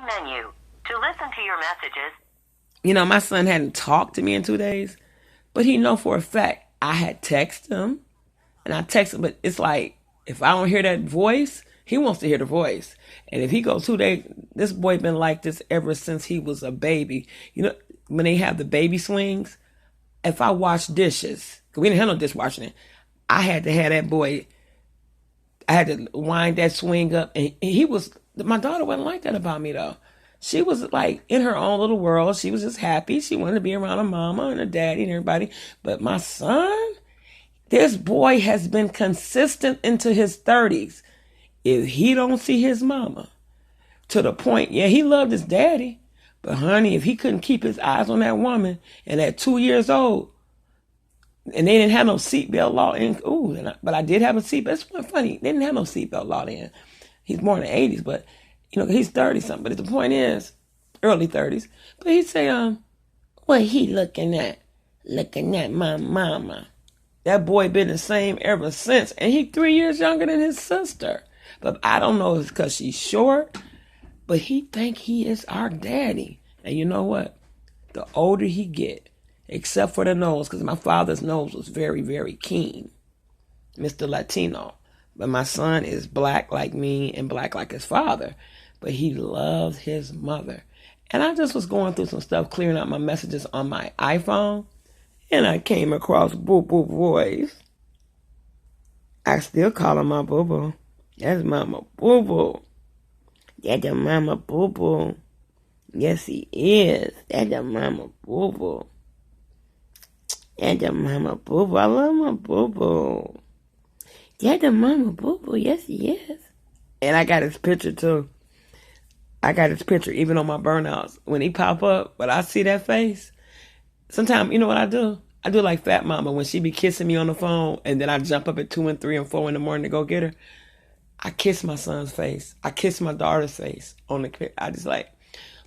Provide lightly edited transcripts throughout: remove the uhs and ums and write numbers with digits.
Menu. To listen to your messages. You know, my son hadn't talked to me in 2 days, but he know for a fact I had texted him, and I text him, but it's like, if I don't hear that voice, he wants to hear the voice. And if he goes 2 days, this boy been like this ever since he was a baby. You know, when they have the baby swings, if I wash dishes, because we didn't have no dishwashing, I had to have that boy, I had to wind that swing up. And he was, my daughter wasn't like that about me though. She was like in her own little world. She was just happy. She wanted to be around her mama and her daddy and everybody. But my son, this boy has been consistent into his 30s. If he don't see his mama, to the point, yeah, he loved his daddy, but honey, if he couldn't keep his eyes on that woman, and at 2 years old, and they didn't have no seatbelt law in, but I did have a seatbelt. It's funny, they didn't have no seatbelt law then. He's born in the 80s, but you know, he's 30 something. But the point is, early 30s. But he'd say, what he looking at? Looking at my mama. That boy been the same ever since. And he 3 years younger than his sister. But I don't know if it's because she's short, but he think he is our daddy. And you know what? The older he get, except for the nose, because my father's nose was very, very keen, Mr. Latino. But my son is black like me and black like his father. But he loves his mother. And I just was going through some stuff, clearing out my messages on my iPhone, and I came across Boo Boo Boys. I still call him my Boo Boo. That's Mama Boo Boo. That's a Mama Boo Boo. Yes, he is. That's a Mama Boo Boo. That's a Mama Boo Boo. I love my Boo Boo. That's a Mama Boo Boo. Yes, he is. And I got his picture too. I got his picture even on my burnouts. When he pop up, but I see that face, sometimes, you know what I do? I do like Fat Mama when she be kissing me on the phone, and then I jump up at 2 and 3 and 4 in the morning to go get her. I kiss my son's face. I kiss my daughter's face on the. I just like,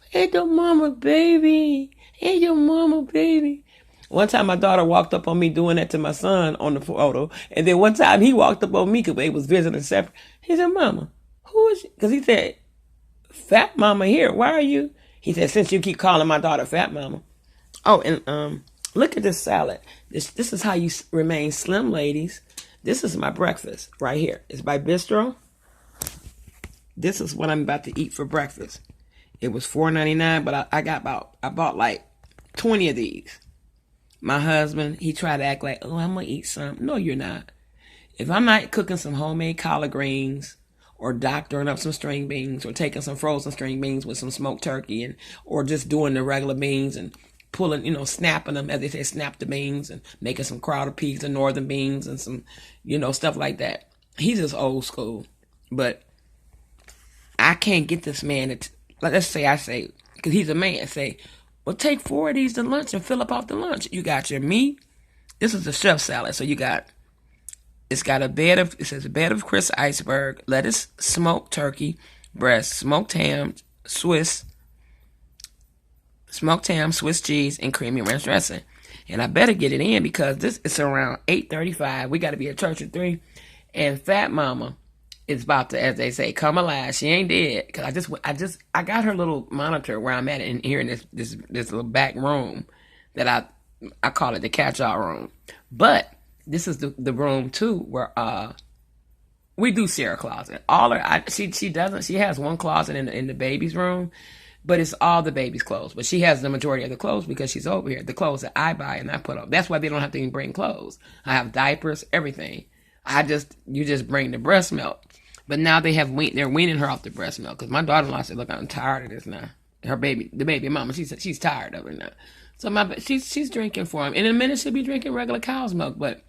hey, your mama, baby. Hey, your mama, baby. One time my daughter walked up on me doing that to my son on the photo, and then one time he walked up on me because they was visiting separate. He said, Mama, who is she? Because he said, Fat Mama here. Why are you? He said, since you keep calling my daughter Fat Mama. Oh, and look at this salad. This is how you remain slim, ladies. This is my breakfast right here. It's by Bistro. This is what I'm about to eat for breakfast. It was $4.99, but I bought like 20 of these. My husband, he tried to act like, oh, I'm gonna eat some. No, you're not. If I'm not cooking some homemade collard greens, or doctoring up some string beans, or taking some frozen string beans with some smoked turkey, or just doing the regular beans and pulling, snapping them, as they say, snap the beans, and making some crowder peas and northern beans and some, stuff like that. He's just old school. But I can't get this man to, let's say I say, because he's a man, say, well, take 4 of these to lunch and fill up off the lunch. You got your meat. This is a chef salad. So it's got it says a bed of crisp iceberg, lettuce, smoked turkey, breast, smoked ham, Swiss cheese, and creamy ranch dressing. And I better get it in because this is around 8:35. We got to be at church at 3. And Fat Mama is about to, as they say, come alive. She ain't dead. Cause I got her little monitor where I'm at in here in this little back room that I call it the catch-all room. But this is the room too where we do share a closet. She has one closet in the baby's room, but it's all the baby's clothes. But she has the majority of the clothes because she's over here. The clothes that I buy and I put up. That's why they don't have to even bring clothes. I have diapers, everything. You just bring the breast milk. But now they're weaning her off the breast milk because my daughter-in-law said, "Look, I'm tired of this now." The baby mama, she said she's tired of it now. So she's drinking for him. In a minute, she'll be drinking regular cow's milk. But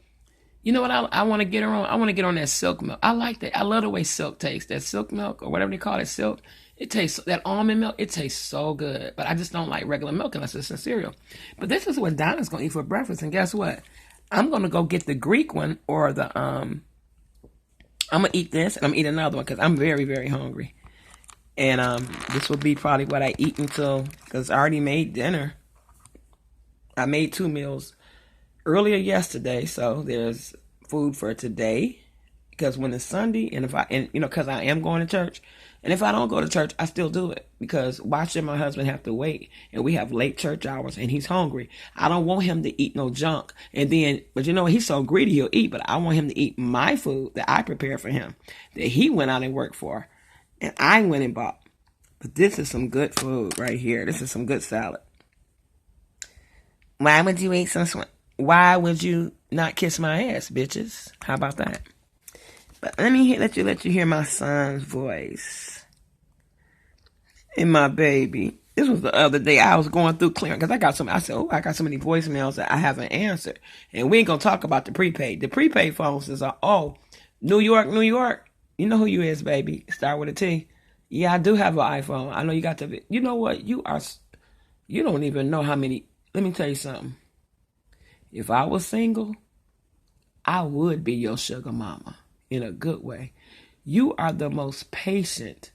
you know what I want to get her on? I want to get on that silk milk. I like that. I love the way silk tastes. That silk milk or whatever they call it, silk. It tastes, that almond milk, it tastes so good. But I just don't like regular milk unless it's in cereal. But this is what Donna's going to eat for breakfast. And guess what? I'm going to go get the Greek one or I'm going to eat this and I'm going to eat another one because I'm very, very hungry. And this will be probably what I eat until, because I already made dinner. I made 2 meals earlier yesterday, so there's food for today Because when it's Sunday, and because I am going to church, and if I don't go to church, I still do it. Because why should my husband have to wait? And we have late church hours, and he's hungry. I don't want him to eat no junk. And then, but he's so greedy, he'll eat. But I want him to eat my food that I prepared for him, that he went out and worked for, and I went and bought. But this is some good food right here. This is some good salad. Why would you eat some? Why would you not kiss my ass, bitches? How about that? But let me let you hear my son's voice and my baby. This was the other day. I was going through clearing because I said, I got so many voicemails that I haven't answered, and we ain't gonna talk about the prepaid. The prepaid phones is New York, New York. You know who you is, baby. Start with a T. Yeah, I do have an iPhone. I know you got the. You know what? You don't even know how many. Let me tell you something. If I was single, I would be your sugar mama in a good way. You are the most patient,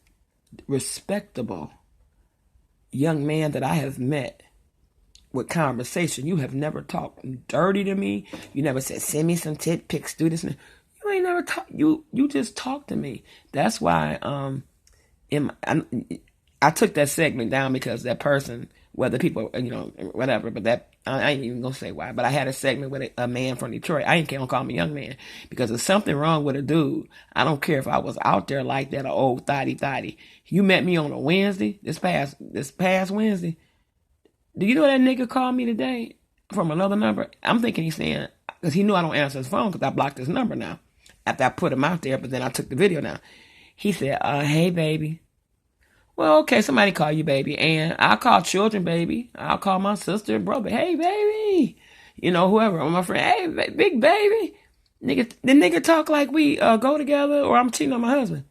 respectable young man that I have met with conversation. You have never talked dirty to me. You never said, send me some tit pics, do this. You ain't never talk. You just talk to me. That's why I took that segment down because that person, whether people, whatever, but that, I ain't even gonna say why, but I had a segment with a man from Detroit. I ain't gonna call him a young man because there's something wrong with a dude. I don't care if I was out there like that, or old thotty. You met me on a Wednesday, this past Wednesday. Do you know that nigga called me today from another number? I'm thinking he's saying, because he knew I don't answer his phone because I blocked his number now after I put him out there, but then I took the video down. He said, hey, baby. Well, okay, somebody call you baby, and I'll call children baby. I'll call my sister and brother, hey, baby. Whoever, or my friend, hey, big baby. The nigga talk like we go together, or I'm cheating on my husband.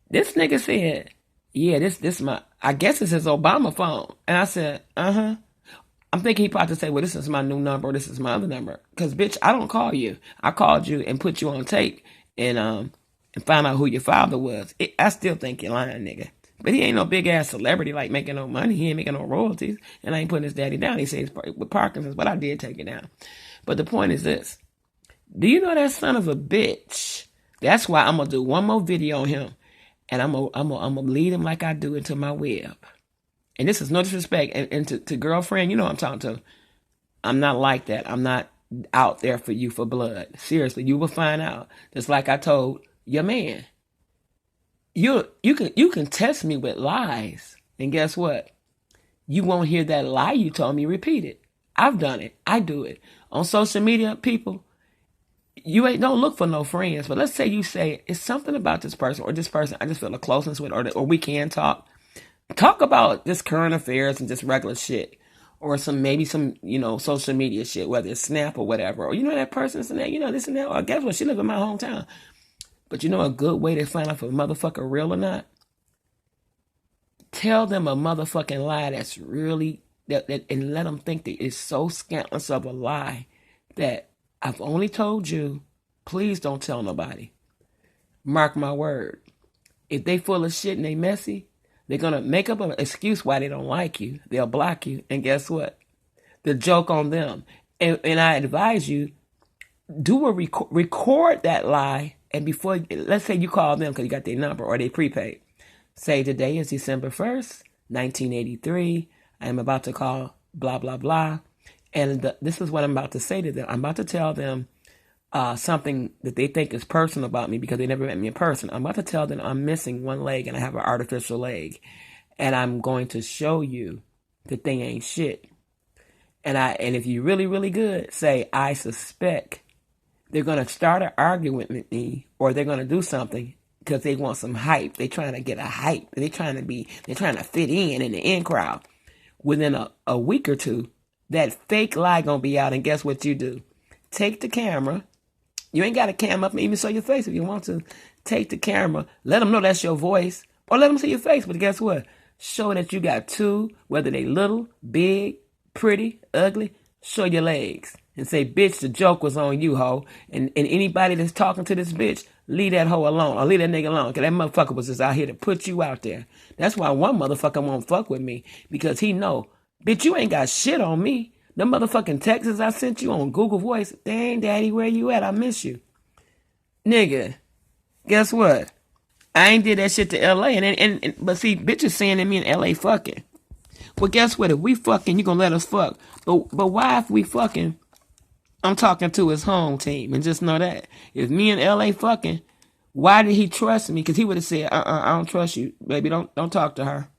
This nigga said, yeah, this I guess it's his Obama phone. And I said, I'm thinking he probably say, well, this is my new number, or this is my other number. Because, bitch, I don't call you. I called you and put you on tape and find out who your father was. I still think you're lying, nigga. But he ain't no big ass celebrity like making no money. He ain't making no royalties. And I ain't putting his daddy down. He says with Parkinson's, but I did take it down. But the point is this. Do you know that son of a bitch? That's why I'm going to do one more video on him. And I'm gonna lead him like I do into my web. And this is no disrespect. And to girlfriend, you know what I'm talking to. I'm not like that. I'm not out there for you for blood. Seriously, you will find out. Just like I told your man. You can test me with lies, and guess what? You won't hear that lie you told me repeated. I've done it. I do it on social media. People, don't look for no friends. But let's say you say it's something about this person or this person I just feel a closeness with, or we can talk about just current affairs and just regular shit, or maybe some social media shit, whether it's Snap or whatever, or that person's in that this and that. Or guess what? She live in my hometown. But a good way to find out if a motherfucker real or not? Tell them a motherfucking lie that's really, and let them think that it's so scantless of a lie that I've only told you, please don't tell nobody. Mark my word. If they full of shit and they messy, they're going to make up an excuse why they don't like you. They'll block you. And guess what? The joke on them. And I advise you, record that lie. And before, let's say you call them because you got their number or they prepaid. Say today is December 1st, 1983. I am about to call blah, blah, blah. And this is what I'm about to say to them. I'm about to tell them something that they think is personal about me because they never met me in person. I'm about to tell them I'm missing one leg and I have an artificial leg. And I'm going to show you that they ain't shit. And if you're really, really good, say, I suspect they're going to start an argument with me or they're going to do something because they want some hype. They're trying to get a hype. They're trying to fit in the in crowd. Within a week or two, that fake lie going to be out. And guess what you do? Take the camera. You ain't got a cam up and even show your face if you want to. Take the camera. Let them know that's your voice. Or let them see your face. But guess what? Show that you got two, whether they little, big, pretty, ugly. Show your legs. And say, bitch, the joke was on you, ho. And anybody that's talking to this bitch, leave that hoe alone. Or leave that nigga alone. Because that motherfucker was just out here to put you out there. That's why one motherfucker won't fuck with me. Because he know, bitch, you ain't got shit on me. The motherfucking texts I sent you on Google Voice. Dang, daddy, where you at? I miss you. Nigga, Guess what? I ain't did that shit to LA. And but see, bitches saying that me in LA fucking. Well, guess what? If we fucking, you gonna let us fuck. But why if we fucking, I'm talking to his home team. And just know that. If me and LA fucking, why did he trust me? Because he would have said, I don't trust you. Baby, don't talk to her.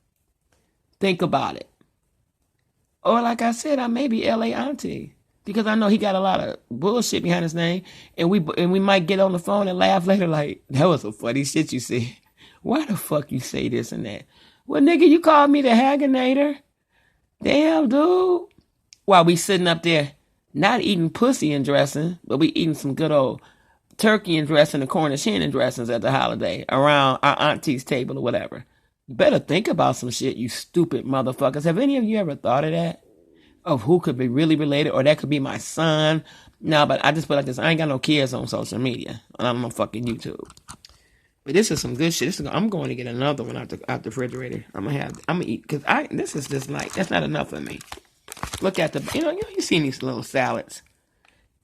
Think about it. Or like I said, I may be LA auntie. Because I know he got a lot of bullshit behind his name. And we might get on the phone and laugh later like, that was some funny shit you said. Why the fuck you say this and that? Well, nigga, you called me the Hagganator. Damn, dude. While we sitting up there, not eating pussy and dressing, but we eating some good old turkey and dressing and Cornish hen and dressings at the holiday around our auntie's table or whatever. You better think about some shit, you stupid motherfuckers. Have any of you ever thought of that? Of who could be really related, or that could be my son? No, but I just put like this. I ain't got no kids on social media, and I'm on fucking YouTube. But this is some good shit. I'm going to get another one out the refrigerator. I'm gonna eat because this is just like that's not enough for me. Look at you see these little salads,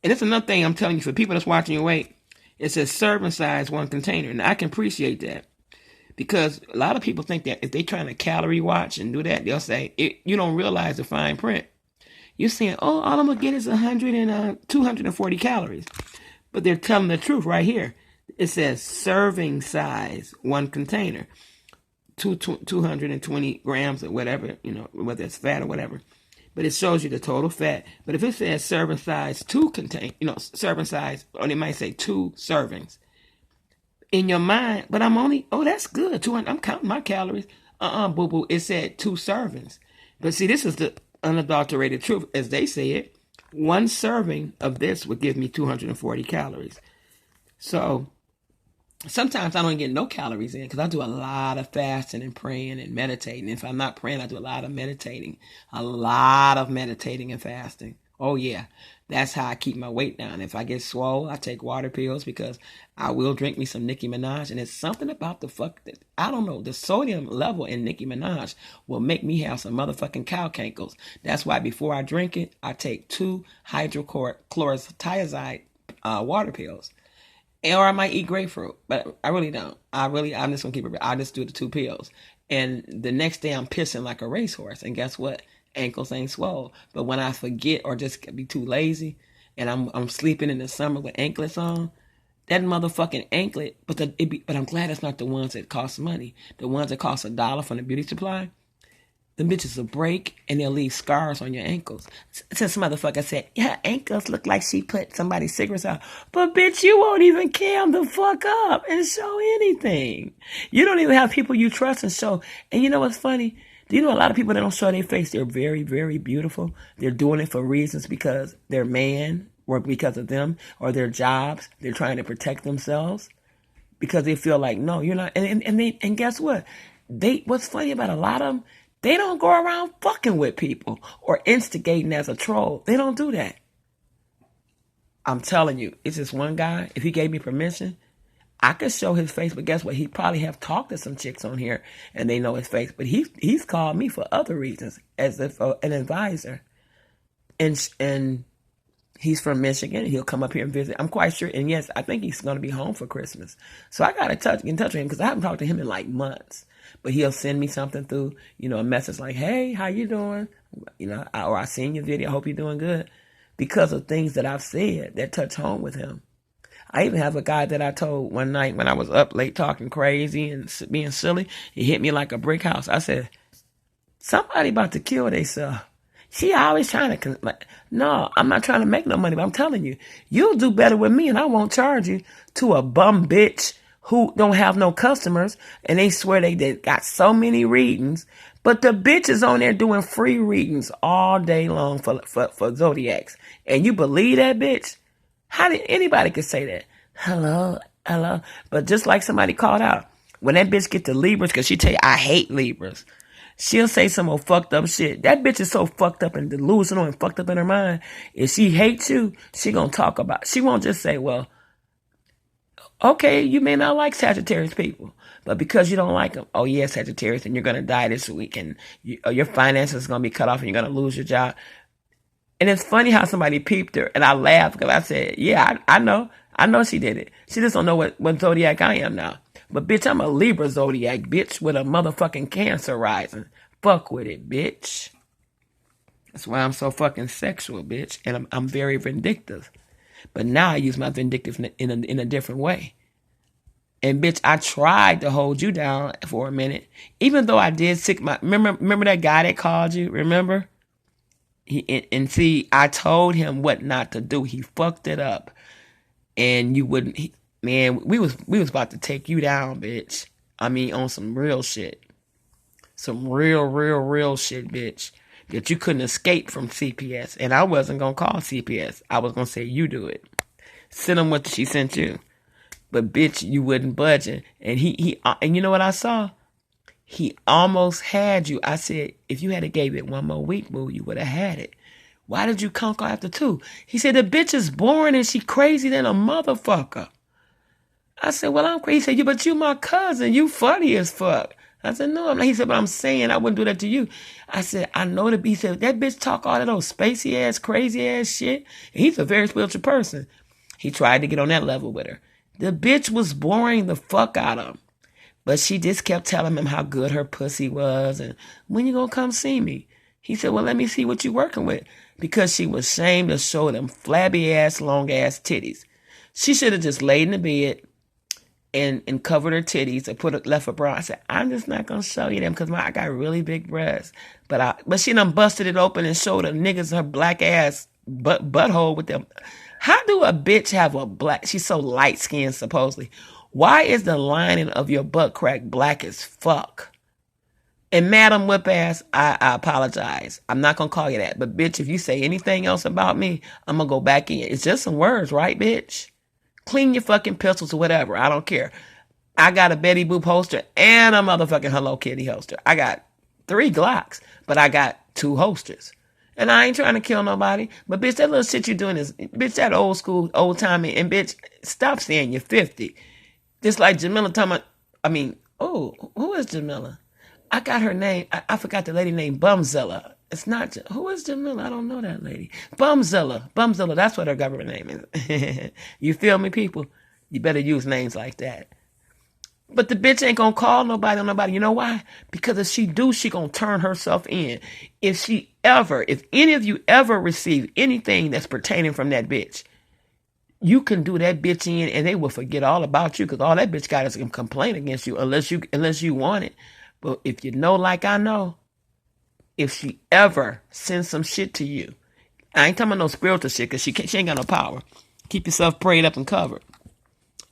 and it's another thing I'm telling you for people that's watching your weight. It says serving size 1 container, and I can appreciate that because a lot of people think that if they trying to calorie watch and do that, they'll say you don't realize the fine print. You're saying, oh, all I'm going to get is 240 calories. But they're telling the truth right here. It says serving size 1 container, 220 grams or whatever, whether it's fat or whatever. But it shows you the total fat. But if it says serving size 2 serving size, or they might say 2 servings. In your mind, but that's good. 200, I'm counting my calories. Boo-boo, it said 2 servings. But see, this is the unadulterated truth, as they say it. 1 serving of this would give me 240 calories. So sometimes I don't get no calories in because I do a lot of fasting and praying and meditating. If I'm not praying, I do a lot of meditating and fasting. Oh yeah, that's how I keep my weight down. If I get swole, I take water pills because I will drink me some Nicki Minaj. And it's something about I don't know, the sodium level in Nicki Minaj will make me have some motherfucking cow cankles. That's why before I drink it, I take 2 hydrochlorothiazide water pills. Or I might eat grapefruit, but I really don't. I'm just gonna keep it real. I just do the 2 pills. And the next day I'm pissing like a racehorse. And guess what? Ankles ain't swole. But when I forget or just be too lazy and I'm sleeping in the summer with anklets on, that motherfucking anklet, but I'm glad it's not the ones that cost money. The ones that cost $1 from the beauty supply, them bitches will break and they'll leave scars on your ankles. Since motherfucker said, yeah, ankles look like she put somebody's cigarettes out. But bitch, you won't even cam the fuck up and show anything. You don't even have people you trust and show. And you know what's funny? Do you know a lot of people that don't show their face, they're very, very beautiful. They're doing it for reasons because their man or because of them or their jobs. They're trying to protect themselves because they feel like, no, you're not. And guess what? What's funny about a lot of them, they don't go around fucking with people or instigating as a troll. They don't do that. I'm telling you, it's this one guy, if he gave me permission, I could show his face, but guess what? He probably have talked to some chicks on here and they know his face. But he's called me for other reasons as if an advisor. And he's from Michigan. He'll come up here and visit. I'm quite sure. And yes, I think he's going to be home for Christmas. So I got to get in touch with him because I haven't talked to him in like months. But he'll send me something through, a message like, hey, how you doing? Or I seen your video. I hope you're doing good. Because of things that I've said that touch home with him. I even have a guy that I told one night when I was up late talking crazy and being silly. He hit me like a brick house. I said, somebody about to kill themselves. She always trying to, no, I'm not trying to make no money, but I'm telling you, you'll do better with me and I won't charge you to a bum bitch who don't have no customers and they swear they got so many readings. But the bitch is on there doing free readings all day long for Zodiacs. And you believe that bitch? How did anybody could say that? Hello. But just like somebody called out, when that bitch get to Libras, because she tell you, I hate Libras, she'll say some old fucked up shit. That bitch is so fucked up and delusional and fucked up in her mind. If she hates you, she gonna talk about, she won't just say, well, okay, you may not like Sagittarius people, but because you don't like them, oh yeah, Sagittarius, and you're gonna die this week, and your finances is gonna be cut off, and you're gonna lose your job. And it's funny how somebody peeped her, and I laughed because I said, yeah, I know. I know she did it. She just don't know what zodiac I am now. But bitch, I'm a Libra zodiac, bitch, with a motherfucking Cancer rising. Fuck with it, bitch. That's why I'm so fucking sexual, bitch. And I'm very vindictive. But now I use my vindictiveness in a different way. And bitch, I tried to hold you down for a minute. Even though I did sick my remember that guy that called you, remember? And see, I told him what not to do. He fucked it up. And you wouldn't man, we was about to take you down, bitch. I mean, on some real shit. Some real shit, bitch. That you couldn't escape from CPS. And I wasn't going to call CPS. I was going to say, you do it. Send them what she sent you. But bitch, you wouldn't budge. And and you know what I saw? He almost had you. I said, if you had gave it one more week, boo, you would have had it. Why did you conquer after 2? He said, the bitch is boring and she crazy than a motherfucker. I said, well, I'm crazy. He said, yeah, but you my cousin. You funny as fuck. I said, no, I'm not. He said, but I'm saying I wouldn't do that to you. I said, I know he said, that bitch talk all that old spacey ass, crazy ass shit. And he's a very spiritual person. He tried to get on that level with her. The bitch was boring the fuck out of him. But she just kept telling him how good her pussy was and when you gonna come see me? He said, well, let me see what you working with. Because she was ashamed to show them flabby ass, long ass titties. She should have just laid in the bed and covered her titties and left her bra. I said, I'm just not gonna show you them because I got really big breasts. But she done busted it open and showed the niggas her black ass butthole with them. How do a bitch have a black? She's so light skinned supposedly. Why is the lining of your butt crack black as fuck? And Madam Whip Ass, I apologize. I'm not gonna call you that. But bitch, if you say anything else about me, I'm gonna go back in. It's just some words, right, bitch? Clean your fucking pistols or whatever. I don't care. I got a Betty Boop holster and a motherfucking Hello Kitty holster. I got 3 Glocks, but I got 2 holsters. And I ain't trying to kill nobody. But bitch, that little shit you doing is, bitch, that old school, old timey. And bitch, stop saying you're 50. Just like Jamila talking about, who is Jamila? I got her name. I forgot the lady named Bumzilla. It's not, who is Jamila? I don't know that lady. Bumzilla. Bumzilla, that's what her government name is. You feel me, people? You better use names like that. But the bitch ain't gonna call nobody on nobody. You know why? Because if she do, she gonna turn herself in. If any of you ever receive anything that's pertaining from that bitch, you can do that bitch in and they will forget all about you because all that bitch got is a complaint against you unless you want it. But if you know like I know, if she ever sends some shit to you, I ain't talking about no spiritual shit because she ain't got no power. Keep yourself prayed up and covered.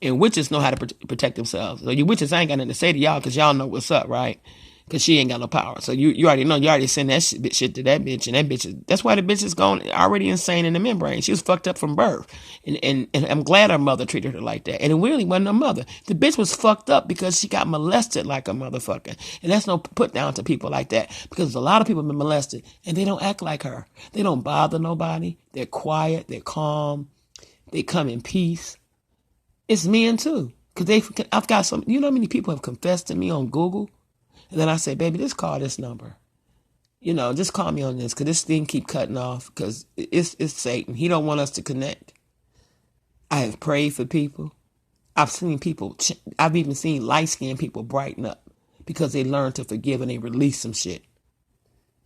And witches know how to protect themselves. So you witches ain't got nothing to say to y'all because y'all know what's up, right? Because she ain't got no power. So you already know. You already send that shit to that bitch. And that bitch that's why the bitch is already insane in the membrane. She was fucked up from birth. And I'm glad her mother treated her like that. And it really wasn't her mother. The bitch was fucked up because she got molested like a motherfucker. And that's no put down to people like that. Because a lot of people have been molested and they don't act like her. They don't bother nobody. They're quiet. They're calm. They come in peace. It's men too. Because I've got some, you know how many people have confessed to me on Google? And then I say, baby, just call this number. Just call me on this because this thing keep cutting off because it's Satan. He don't want us to connect. I have prayed for people. I've even seen light-skinned people brighten up because they learned to forgive and they release some shit.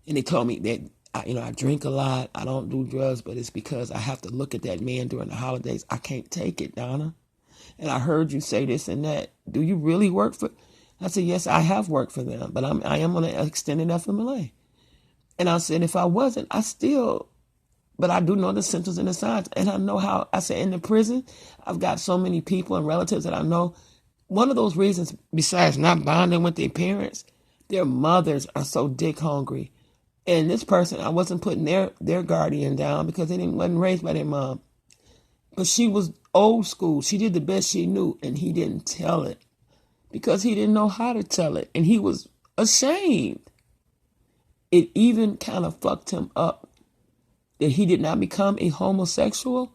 And they told me that, I drink a lot. I don't do drugs, but it's because I have to look at that man during the holidays. I can't take it, Donna. And I heard you say this and that. Do you really work for... I said, yes, I have worked for them, but I am on an extended FMLA. And I said, if I wasn't, but I do know the symptoms and the signs. And I know how, I said, in the prison, I've got so many people and relatives that I know. One of those reasons, besides not bonding with their parents, their mothers are so dick hungry. And this person, I wasn't putting their guardian down because they wasn't raised by their mom. But she was old school. She did the best she knew, and he didn't tell it. Because he didn't know how to tell it. And he was ashamed. It even kind of fucked him up that he did not become a homosexual,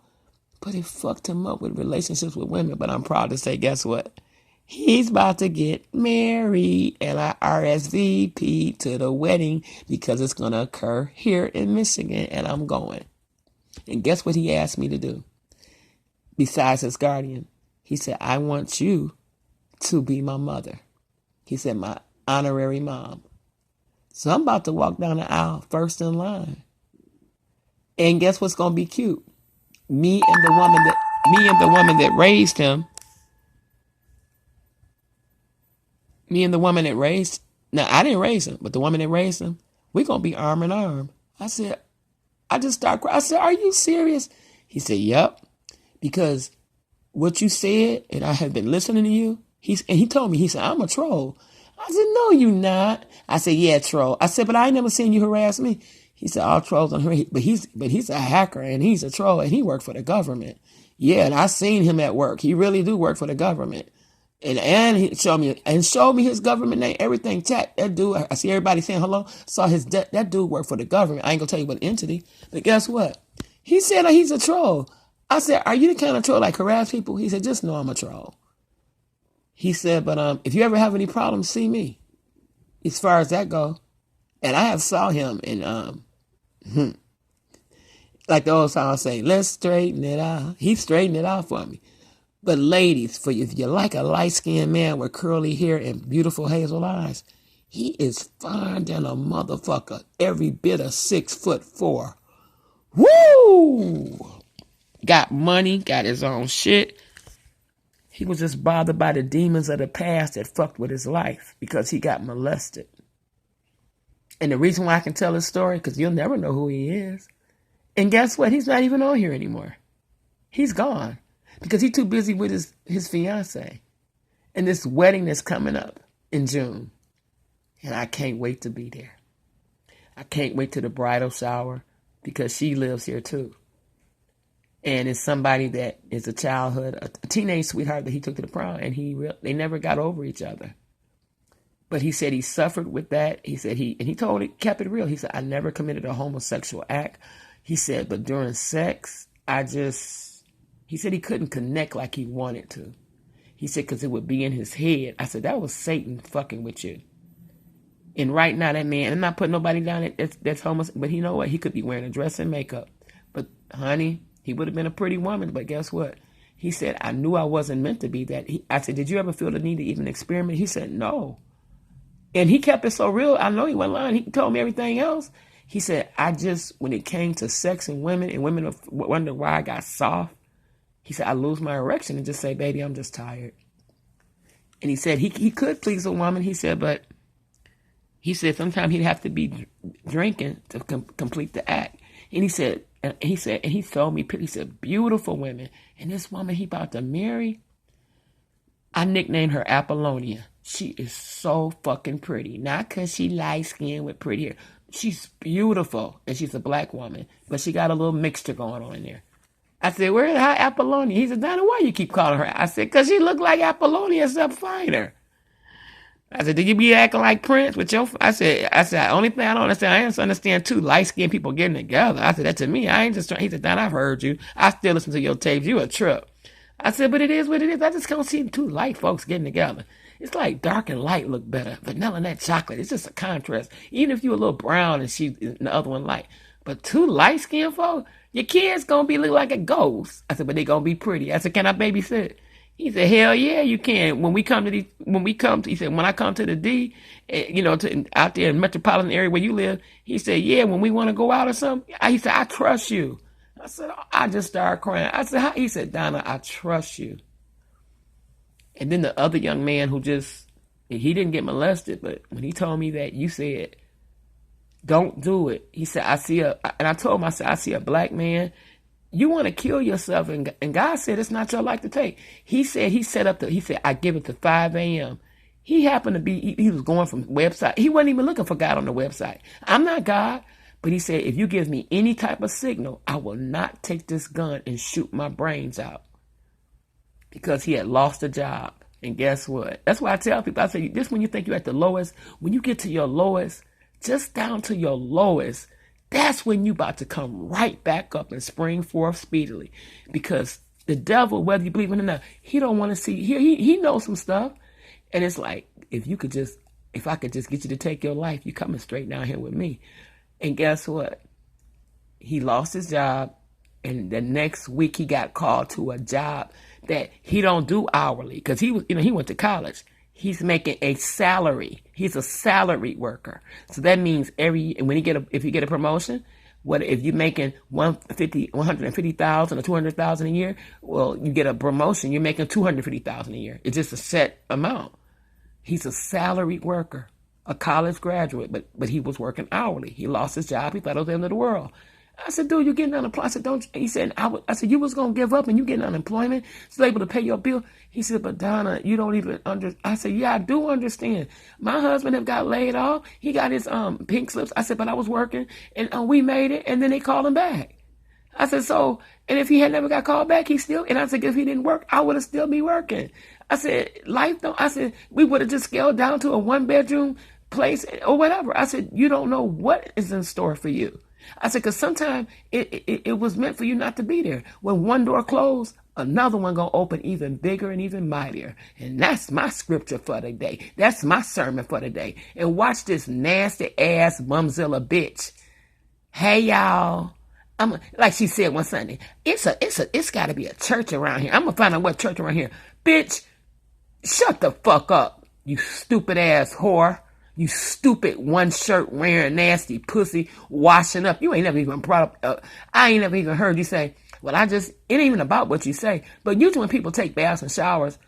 but it fucked him up with relationships with women. But I'm proud to say, guess what? He's about to get married, and I RSVP to the wedding because it's going to occur here in Michigan, and I'm going. And guess what he asked me to do? besides his guardian. He said, I want you to be my mother. He said, my honorary mom. So I'm about to walk down the aisle first in line. And guess what's going to be cute? Me and the woman that raised him. Now, I didn't raise him, but the woman that raised him, we're going to be arm in arm. I said, I just started crying. I said, are you serious? He said, yep. Because what you said, and I have been listening to you, and he told me, he said, I'm a troll. I said, no, you not. I said, yeah, troll. I said, but I ain't never seen you harass me. He said, all trolls on here. But he's a hacker, and he's a troll, and he worked for the government. Yeah, and I seen him at work. He really do work for the government. And he showed me his government name, everything. Chat, that dude, I see everybody saying hello. Saw that dude work for the government. I ain't gonna tell you what entity, but guess what? He said that he's a troll. I said, are you the kind of troll like harass people? He said, just know I'm a troll. He said, but if you ever have any problems, see me. As far as that go, and I have saw him in like the old song say, let's straighten it out. He straightened it out for me. But ladies, if you like a light-skinned man with curly hair and beautiful hazel eyes, he is fine than a motherfucker. Every bit of 6'4". Woo! Got money, got his own shit. He was just bothered by the demons of the past that fucked with his life because he got molested. And the reason why I can tell his story, because you'll never know who he is. And guess what? He's not even on here anymore. He's gone. Because he's too busy with his fiance. And this wedding that's coming up in June. And I can't wait to be there. I can't wait to the bridal shower because she lives here too. And it's somebody that is a teenage sweetheart that he took to the prom. And they never got over each other. But he said he suffered with that. He said kept it real. He said, I never committed a homosexual act. He said, but during sex, he said he couldn't connect like he wanted to. He said, because it would be in his head. I said, that was Satan fucking with you. And right now, that man, I'm not putting nobody down that's homeless, but you know what? He could be wearing a dress and makeup. But honey, he would have been a pretty woman. But guess what? He said, I knew I wasn't meant to be that. I said, did you ever feel the need to even experiment? He said, no. And he kept it so real. I know he wasn't lying. He told me everything else. He said, when it came to sex and women wonder why I got soft. He said, I lose my erection and just say, baby, I'm just tired. And he said he could please a woman. He said, but he said sometimes he'd have to be drinking to complete the act. And he told me, he said, beautiful women. And this woman he about to marry, I nicknamed her Apollonia. She is so fucking pretty. Not because she light-skinned with pretty hair. She's beautiful. And she's a black woman. But she got a little mixture going on in there. I said, where's her Apollonia? He said, Donna, why you keep calling her? I said, because she looked like Apollonia except finer. I said, did you be acting like Prince with your... I said, the only thing I don't understand, I don't understand two light-skinned people getting together. I said, that to me, I ain't just trying... He said, Donna, I've heard you. I still listen to your tapes. You a trip. I said, but it is what it is. I just can't see two light folks getting together. It's like dark and light look better. Vanilla and that chocolate, it's just a contrast. Even if you a little brown and the other one light. But two light-skinned folks, your kid's gonna be look like a ghost. I said, but they gonna be pretty. I said, can I babysit? He said, hell yeah, you can. He said, when I come to the D, out there in metropolitan area where you live, he said, yeah, when we want to go out or something, he said, I trust you. I said, I just started crying. I said, how? He said, Donna, I trust you. And then the other young man he didn't get molested, but when he told me that, you said, don't do it. He said, and I told him, I said, I see a black man. You want to kill yourself. And God said, it's not your life to take. He said, he said, I give it to 5 a.m. He happened to be, he was going from website. He wasn't even looking for God on the website. I'm not God. But he said, if you give me any type of signal, I will not take this gun and shoot my brains out. Because he had lost a job. And guess what? That's why I tell people, I say, this when you think you're at the lowest, when you get to your lowest, just down to your lowest, that's when you about to come right back up and spring forth speedily. Because the devil, whether you believe in it or not, he don't want to see, he knows some stuff. And it's like, if I could just get you to take your life, you coming straight down here with me. And guess what? He lost his job and the next week he got called to a job that he don't do hourly because he was, he went to college. He's making a salary. He's a salaried worker. So that means if you get a promotion, what if you're making 150,000 or 200,000 a year? Well, you get a promotion, you're making 250,000 a year. It's just a set amount. He's a salaried worker, a college graduate, but he was working hourly. He lost his job. He thought it was the end of the world. I said, dude, you're getting unemployed. I said, don't you? He said, I said, you was going to give up and you getting unemployment, still able to pay your bill. He said, but Donna, you don't even I said, yeah, I do understand. My husband have got laid off. He got his pink slips. I said, but I was working and we made it. And then they called him back. I said, so, and if he had never got called back, and I said, if he didn't work, I would have still be working. I said, we would have just scaled down to a 1-bedroom place or whatever. I said, you don't know what is in store for you. I said, because sometimes it was meant for you not to be there. When one door closed, another one going to open even bigger and even mightier. And that's my scripture for the day. That's my sermon for the day. And watch this nasty ass Mumzilla bitch. Hey, y'all. Like she said one Sunday, it's got to be a church around here. I'm going to find out what church around here. Bitch, shut the fuck up, you stupid ass whore. You stupid one shirt wearing nasty pussy washing up. You ain't never even brought up, I ain't never even heard you say, well, it ain't even about what you say. But usually when people take baths and showers,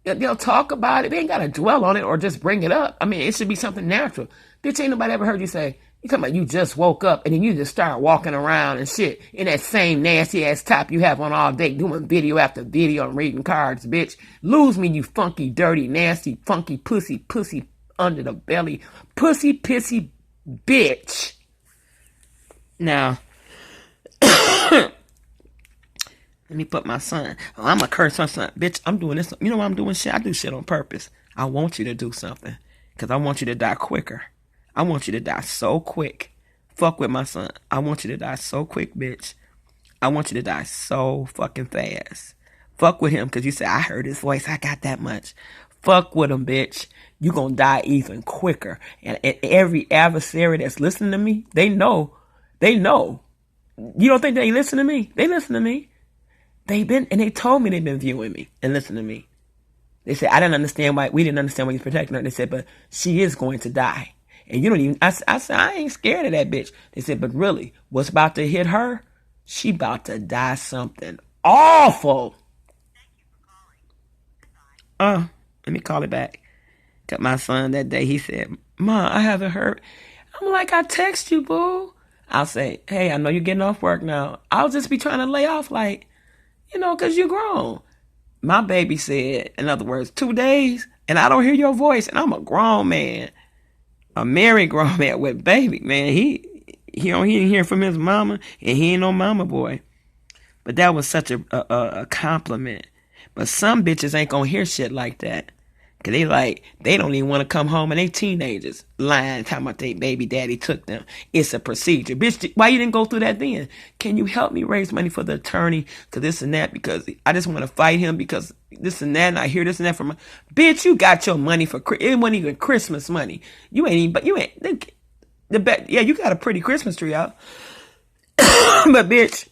they'll talk about it. They ain't got to dwell on it or just bring it up. I mean, it should be something natural. Bitch, ain't nobody ever heard you say, you talking about you just woke up and then you just start walking around and shit in that same nasty ass top you have on all day doing video after video and reading cards, bitch. Lose me, you funky, dirty, nasty, funky pussy under the belly, pussy pissy bitch. Now, let me put my son. Oh, I'm a curse my son. Bitch, I'm doing this. You know why I'm doing shit? I do shit on purpose. I want you to do something because I want you to die quicker. I want you to die so quick. Fuck with my son. I want you to die so quick, bitch. I want you to die so fucking fast. Fuck with him because you say, I heard his voice. I got that much. Fuck with him, bitch. You gonna die even quicker. And every adversary that's listening to me, they know. You don't think they listen to me? They listen to me. They told me they've been viewing me and listening to me. They said, we didn't understand why he's protecting her. They said, but she is going to die. And you don't even, I said, I ain't scared of that bitch. They said, but really, what's about to hit her? She about to die something awful. Let me call it back. Got my son that day. He said, Ma, I haven't heard. I'm like, I text you, boo. I'll say, hey, I know you're getting off work now. I'll just be trying to lay off because you're grown. My baby said, in other words, 2 days, and I don't hear your voice, and I'm a grown man. A married grown man with baby, man. He ain't hear from his mama, and he ain't no mama boy. But that was such a compliment. But some bitches ain't gonna hear shit like that. Cause they don't even want to come home and they teenagers lying, talking about their baby daddy took them. It's a procedure. Bitch, why you didn't go through that then? Can you help me raise money for the attorney? Cause this and that, because I just want to fight him because this and that, and I hear this and that from bitch, you got your money it wasn't even Christmas money. You ain't you got a pretty Christmas tree out. But bitch,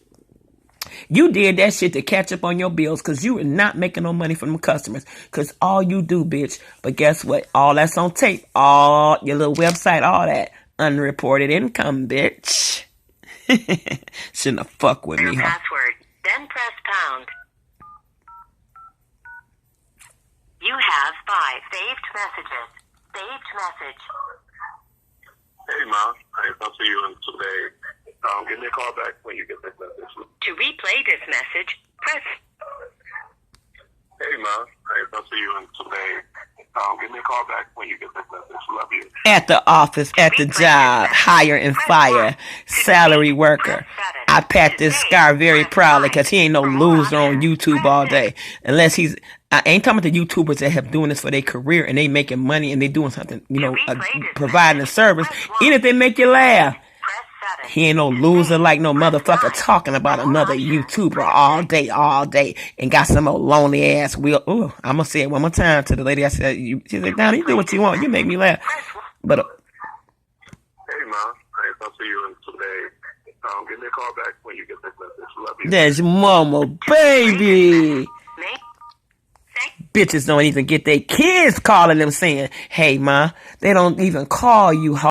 you did that shit to catch up on your bills because you were not making no money from the customers. Because all you do, bitch. But guess what? All that's on tape. All your little website, all that. Unreported income, bitch. Shouldn't have fucked with me, huh? Password, then press pound. You have 5 saved messages. Saved message. Hey, Ma. I ain't talk to you today. Give me a call back when you get this message. To replay this message, press. Hey, Ma. I ain't talk to you today. Give me a call back when you get this message. Love you. At the office, at the job, hire and fire, salary worker. I pat this guy very proudly because he ain't no loser on YouTube all day. Unless I ain't talking about the YouTubers that have doing this for their career and they making money and they doing something, providing a service. Even if they make you laugh. He ain't no loser like no motherfucker talking about another YouTuber all day and got some old lonely ass wheel. Ooh, I'm gonna say it one more time to the lady. I said, she's like, Donnie, you do what you want. You make me laugh. But hey, Ma, I ain't talk to you today. Give me a call back when you get this message. Love you. That's mama, baby. May- Bitches don't even get their kids calling them saying, hey, ma. They don't even call you.